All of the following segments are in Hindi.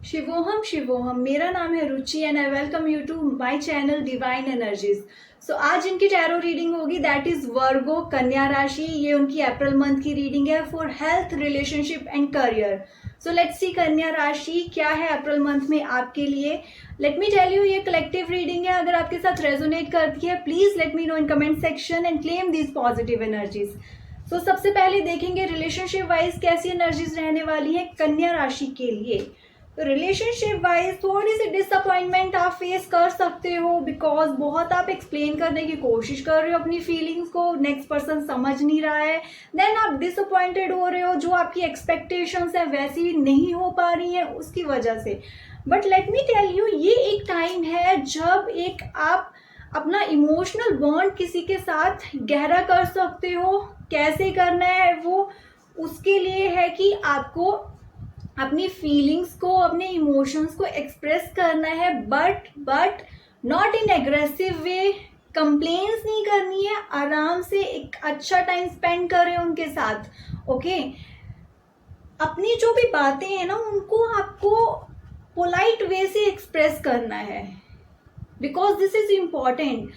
शिवोहम शिवोहम, मेरा नाम है Ruchi and I welcome you to my channel divine energies. So आज इनकी टैरो रीडिंग होगी, दैट इज वर्गो कन्या राशि। ये उनकी अप्रैल मंथ की रीडिंग है for health, relationship and career. So let's see Kanya राशि क्या है अप्रैल मंथ में आपके लिए। लेट मी टेल यू, ये कलेक्टिव रीडिंग है। अगर आपके साथ रेजोनेट करती है please let me know in comment section and claim these positive energies. So सबसे पहले देखेंगे रिलेशनशिप वाइज कैसी एनर्जीज रहने वाली है कन्या राशि के लिए। तो रिलेशनशिप वाइज थोड़ी सी डिसअपॉइंटमेंट आप फेस कर सकते हो, बिकॉज बहुत आप एक्सप्लेन करने की कोशिश कर रहे हो अपनी फीलिंग्स को, नेक्स्ट पर्सन समझ नहीं रहा है, देन आप डिसअपॉइंटेड हो रहे हो। जो आपकी एक्सपेक्टेशंस है वैसी नहीं हो पा रही है उसकी वजह से। But let me tell you, ये एक टाइम है जब एक आप अपना इमोशनल बॉन्ड किसी के साथ गहरा कर सकते हो। कैसे करना है वो, उसके लिए है कि आपको अपनी फीलिंग्स को, अपने इमोशंस को एक्सप्रेस करना है, but not in aggressive way. Complaints नहीं करनी है, आराम से एक अच्छा टाइम स्पेंड करें उनके साथ। ओके, अपनी जो भी बातें हैं ना उनको आपको पोलाइट वे से एक्सप्रेस करना है, बिकॉज दिस इज इम्पॉर्टेंट।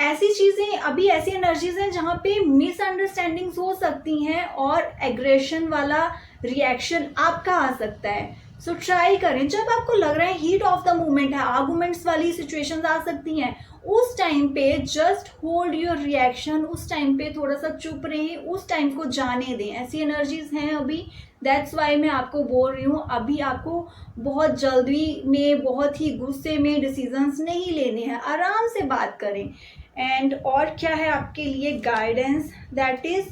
ऐसी चीजें, अभी ऐसी एनर्जीज हैं जहाँ पे मिसअंडरस्टैंडिंग्स हो सकती हैं और एग्रेशन वाला रिएक्शन आपका आ सकता है। सो ट्राई करें, जब आपको लग रहा है हीट ऑफ द मोमेंट है, आर्गुमेंट्स वाली सिचुएशंस आ सकती हैं, उस टाइम पे जस्ट होल्ड योर रिएक्शन। उस टाइम पे थोड़ा सा चुप रहिए, उस टाइम को जाने दें। ऐसी एनर्जीज हैं अभी, दैट्स वाई मैं आपको बोल रही हूँ अभी आपको बहुत जल्दी में, बहुत ही गुस्से में डिसीजंस नहीं लेने हैं, आराम से बात करें। एंड और क्या है आपके लिए गाइडेंस, दैट इज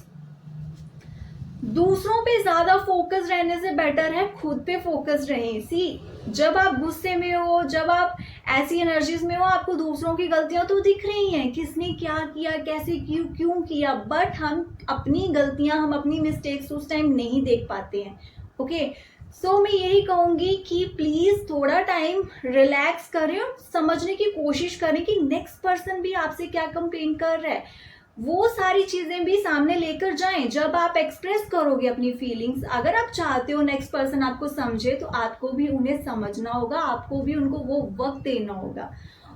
दूसरों पे ज्यादा फोकस रहने से बेटर है खुद पे फोकस रहें। सी, जब आप गुस्से में हो, जब आप ऐसी एनर्जीज में हो, आपको दूसरों की गलतियां तो दिख रही हैं, किसने क्या किया, कैसे क्यों किया, बट हम अपनी गलतियां, हम अपनी मिस्टेक्स उस टाइम नहीं देख पाते हैं। ओके, सो मैं यही कहूंगी कि प्लीज थोड़ा टाइम रिलैक्स करें और समझने की कोशिश करें कि नेक्स्ट पर्सन भी आपसे क्या कंप्लेन कर रहा है। वो सारी चीजें भी सामने लेकर जाएं। जब आप एक्सप्रेस करोगे अपनी फीलिंग्स, अगर आप चाहते हो नेक्स्ट पर्सन आपको समझे, तो आपको भी उन्हें समझना होगा, आपको भी उनको वो वक्त देना होगा।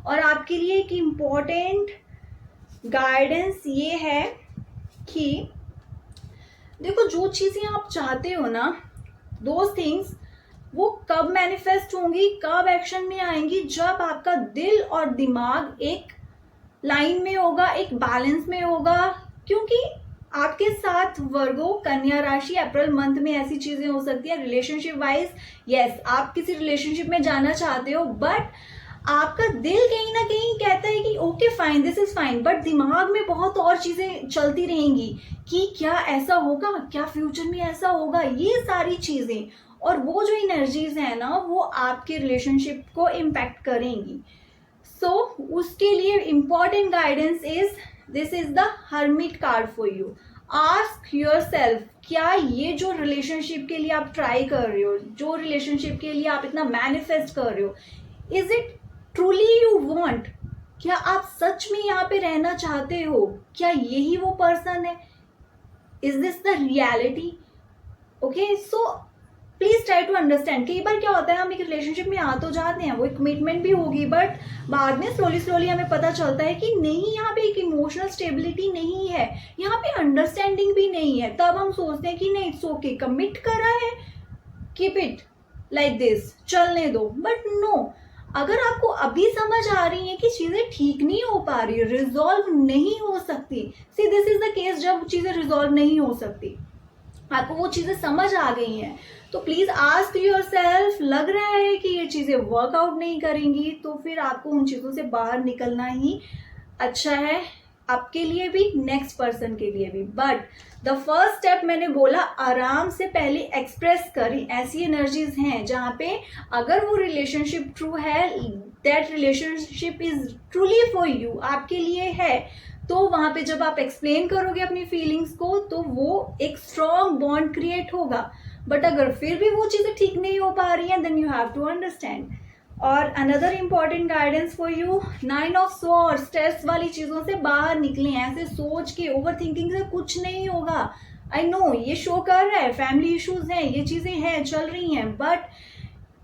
और आपके लिए एक इम्पॉर्टेंट गाइडेंस ये है कि देखो, जो चीजें आप चाहते हो ना, दोज थिंग्स वो कब मैनिफेस्ट होंगी, कब एक्शन में आएंगी, जब आपका दिल और दिमाग एक लाइन में होगा, एक बैलेंस में होगा। क्योंकि आपके साथ वर्गो कन्या राशि अप्रैल मंथ में ऐसी चीजें हो सकती है रिलेशनशिप वाइज। यस, आप किसी रिलेशनशिप में जाना चाहते हो, बट आपका दिल कहीं ना कहीं कहता है कि okay fine, this is fine, but दिमाग में बहुत और चीजें चलती रहेंगी कि क्या ऐसा होगा, क्या फ्यूचर में ऐसा होगा, ये सारी चीजें। और वो जो एनर्जीज है ना, वो आपके रिलेशनशिप को इम्पैक्ट करेंगी। सो उसके लिए important guidance is, this is the hermit card for you. Ask your self, क्या ये जो रिलेशनशिप के लिए आप ट्राई कर रहे हो, जो रिलेशनशिप के लिए आप इतना मैनिफेस्ट कर रहे हो, is it truly you want? क्या आप सच में यहाँ पे रहना चाहते हो? क्या यही वो पर्सन है? Is this the reality? Okay, so please try to understand. कई बार क्या होता है, हम एक रिलेशनशिप में आ तो जाते हैं, वो एक कमिटमेंट भी होगी, बट बाद में स्लोली हमें पता चलता है कि नहीं, यहाँ पे एक इमोशनल स्टेबिलिटी नहीं है, यहाँ पे अंडरस्टैंडिंग भी नहीं है। तब हम सोचते हैं कि नहीं, इट्स ओके, कमिट करा है, कीप इट लाइक दिस, चलने दो। बट नो, अगर आपको अभी समझ आ रही है कि चीजें ठीक नहीं हो पा रही, रिजॉल्व नहीं हो सकती, see this is the case, जब चीजें रिजॉल्व नहीं हो सकती, आपको वो चीजें समझ आ गई हैं, तो प्लीज आस्क योर सेल्फ, लग रहा है कि ये चीजें वर्कआउट नहीं करेंगी, तो फिर आपको उन चीजों से बाहर निकलना ही अच्छा है, आपके लिए भी, नेक्स्ट पर्सन के लिए भी। बट द फर्स्ट स्टेप मैंने बोला, आराम से पहले एक्सप्रेस करें। ऐसी एनर्जीज हैं जहाँ पे अगर वो रिलेशनशिप ट्रू है, that relationship is truly for you, आपके लिए है, तो वहां पे जब आप एक्सप्लेन करोगे अपनी फीलिंग्स को, तो वो एक स्ट्रॉन्ग बॉन्ड क्रिएट होगा। बट अगर फिर भी वो चीजें ठीक नहीं हो पा रही हैं, then you have to understand. और another important guidance for you, 9 of swords, stress वाली चीजों से बाहर निकलें। ऐसे सोच के, ओवर थिंकिंग से कुछ नहीं होगा। आई नो ये शो कर रहा है, फैमिली इश्यूज हैं, ये चीजें हैं, चल रही हैं, बट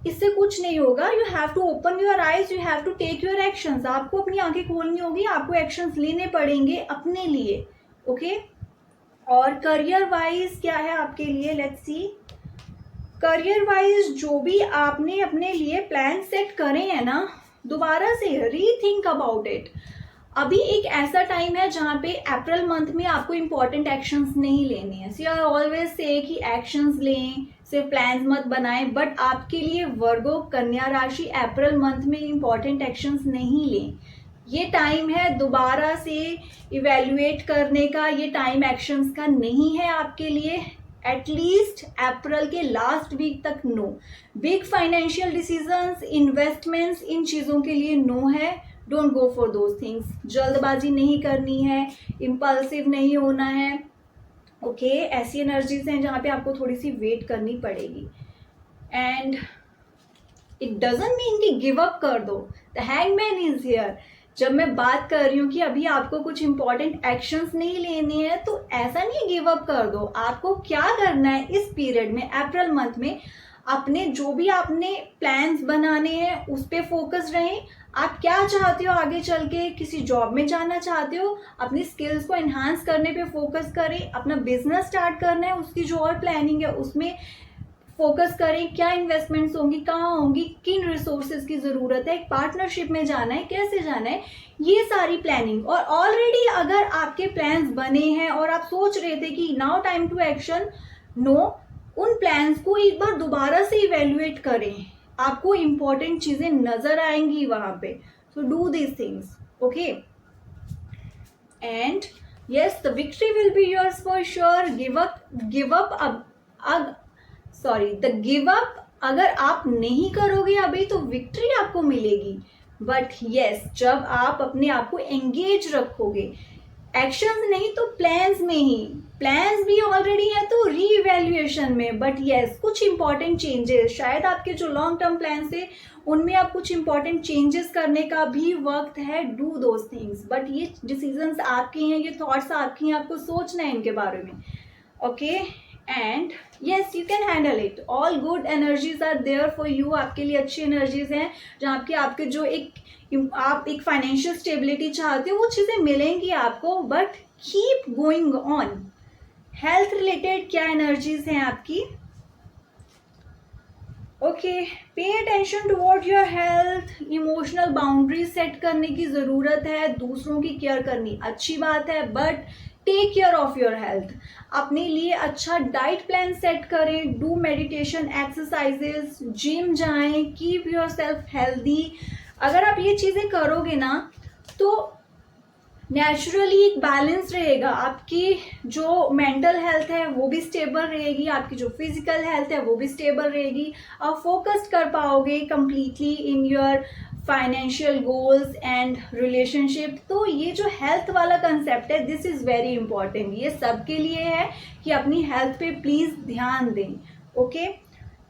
इससे कुछ नहीं होगा. You have to open your eyes, you have to take your actions. आपको अपनी आंखें खोलनी होगी, आपको एक्शंस लेने पड़ेंगे अपने लिए. ओके. और करियर वाइज क्या है आपके लिए, लेट्स सी. करियर वाइज जो भी आपने अपने लिए प्लान सेट करे हैं ना, दोबारा से रीथिंक अबाउट इट. अभी एक ऐसा टाइम है जहाँ पे अप्रैल मंथ में आपको इंपॉर्टेंट एक्शंस नहीं लेने हैं. सी आर ऑलवेज से कि एक्शंस लें, सिर्फ प्लान्स मत बनाएं. बट आपके लिए वर्गो कन्या राशि अप्रैल मंथ में इंपॉर्टेंट एक्शंस नहीं लें. ये टाइम है दोबारा से इवेल्युएट करने का, ये टाइम एक्शंस का नहीं है आपके लिए. एटलीस्ट अप्रैल के लास्ट वीक तक no. Big financial decisions, investments, इन चीज़ों के लिए नो है. Don't go for those things. जल्दबाजी नहीं करनी है, इम्पल्सिव नहीं होना है. ओके. ऐसी एनर्जीज हैं जहाँ पे आपको थोड़ी सी वेट करनी पड़ेगी. एंड इट डजंट मीन कि गिव अप कर दो. The hangman is here. जब मैं बात कर रही हूँ कि अभी आपको कुछ इंपॉर्टेंट एक्शंस नहीं लेने हैं, तो ऐसा नहीं गिव अप कर दो. आपको क्या करना है इस पीरियड में, अप्रैल मंथ में, अपने जो भी आपने प्लान्स बनाने हैं उस पर फोकस रहें. आप क्या चाहते हो आगे चल के, किसी जॉब में जाना चाहते हो, अपनी स्किल्स को एनहांस करने पे फोकस करें. अपना बिजनेस स्टार्ट करना है, उसकी जो और प्लानिंग है उसमें फोकस करें. क्या इन्वेस्टमेंट्स होंगी, कहाँ होंगी, किन रिसोर्सेज की ज़रूरत है, एक पार्टनरशिप में जाना है, कैसे जाना है, ये सारी प्लानिंग. और ऑलरेडी अगर आपके प्लान्स बने हैं और आप सोच रहे थे कि now time to action, no, उन प्लान्स को एक बार दोबारा से इवेल्युएट करें. आपको इंपॉर्टेंट चीजें नजर आएंगी वहां पे. So do these things. Okay. And yes, the victory will be yours for sure. Give up अगर आप नहीं करोगे अभी तो विक्ट्री आपको मिलेगी. बट यस, जब आप अपने आप को एंगेज रखोगे, एक्शंस नहीं तो प्लान्स में ही. प्लान्स भी ऑलरेडी है तो रीइवैल्यूएशन में. बट यस, कुछ इंपॉर्टेंट चेंजेस, शायद आपके जो लॉन्ग टर्म प्लान थे उनमें आप कुछ इंपॉर्टेंट चेंजेस करने का भी वक्त है. Do those things. बट ये डिसीजंस आपके हैं, ये थॉट्स आपकी हैं, आपको सोचना है इनके बारे में. Okay. And yes, you can handle it. All good energies are there for you. आपके लिए अच्छी एनर्जीज हैं जहाँ आपके जो आप एक फाइनेंशियल स्टेबिलिटी चाहते हो वो चीज़ें मिलेंगी आपको. But keep going on. Health related क्या एनर्जीज हैं आपकी. Okay. Pay attention toward your health. Emotional boundaries set करने की ज़रूरत है. दूसरों की केयर करनी अच्छी बात है, but take care of your health. अपने लिए अच्छा डाइट प्लान सेट करें. डू मेडिटेशन, एक्सरसाइजेस, जिम जाएं. Keep your self healthy. अगर आप ये चीज़ें करोगे ना तो नेचुरली एक बैलेंस रहेगा. आपकी जो मेंटल हेल्थ है वो भी स्टेबल रहेगी, आपकी जो फिजिकल हेल्थ है वो भी स्टेबल रहेगी. आप फोकस कर पाओगे completely in your financial goals and relationship. तो ये जो हेल्थ वाला कंसेप्ट है, दिस इज़ वेरी इंपॉर्टेंट. ये सबके लिए है कि अपनी हेल्थ पे प्लीज़ ध्यान दें. Okay.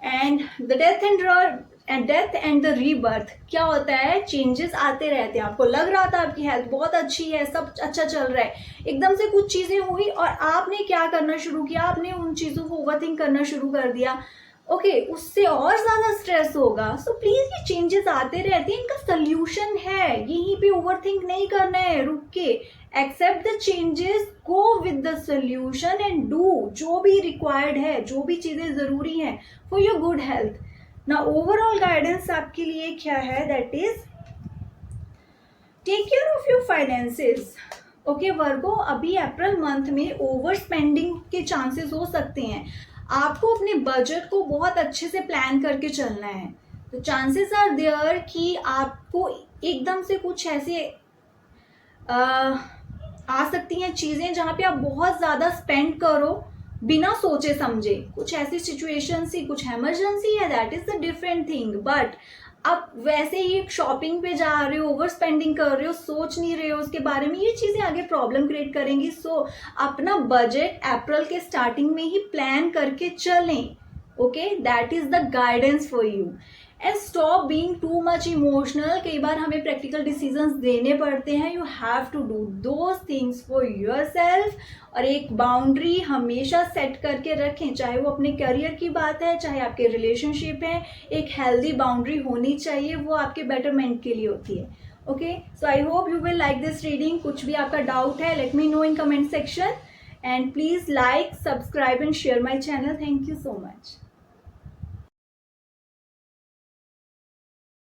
And the death and the rebirth क्या होता है, चेंजेस आते रहते हैं. आपको लग रहा था आपकी हेल्थ बहुत अच्छी है, सब अच्छा चल रहा है, एकदम से कुछ चीज़ें हुई और आपने क्या करना शुरू किया, आपने उन चीज़ों को ओवरथिंक करना शुरू कर दिया. ओके. उससे और ज़्यादा स्ट्रेस होगा. सो प्लीज़, ये चेंजेस आते रहते हैं, इनका सोल्यूशन है. यहीं पे ओवरथिंक नहीं करना है, रुक के accept the changes, go with the solution and do जो भी रिक्वायर्ड है, जो भी चीज़ें ज़रूरी हैं फॉर योर गुड हेल्थ. ना ओवरऑल गाइडेंस आपके लिए क्या है, that is take care of your finances. Okay Virgo, अभी अप्रैल मंथ में ओवर स्पेंडिंग के चांसेस हो सकते हैं. आपको अपने बजट को बहुत अच्छे से प्लान करके चलना है. तो चांसेस आर देयर कि आपको एकदम से कुछ ऐसे आ सकती हैं चीज़ें जहाँ पे आप बहुत ज़्यादा स्पेंड करो बिना सोचे समझे. कुछ ऐसी सिचुएशन सी, कुछ इमरजेंसी है, that is the different thing. But आप वैसे ही शॉपिंग पे जा रहे हो, ओवर स्पेंडिंग कर रहे हो, सोच नहीं रहे हो उसके बारे में, ये चीज़ें आगे प्रॉब्लम क्रिएट करेंगी. सो अपना बजट अप्रैल के स्टार्टिंग में ही प्लान करके चलें. Okay. That is the guidance for you. And stop being too much emotional. कई बार हमें प्रैक्टिकल डिसीजंस देने पड़ते हैं, you have to do those things for your self. और एक बाउंड्री हमेशा सेट करके रखें, चाहे वो अपने करियर की बात है, चाहे आपके रिलेशनशिप है, एक हेल्दी बाउंड्री होनी चाहिए, वो आपके बेटरमेंट के लिए होती है। Okay, so I hope you will like this reading. कुछ भी आपका डाउट है, late me know in comment section, and please like, subscribe and share my channel. Thank you so much.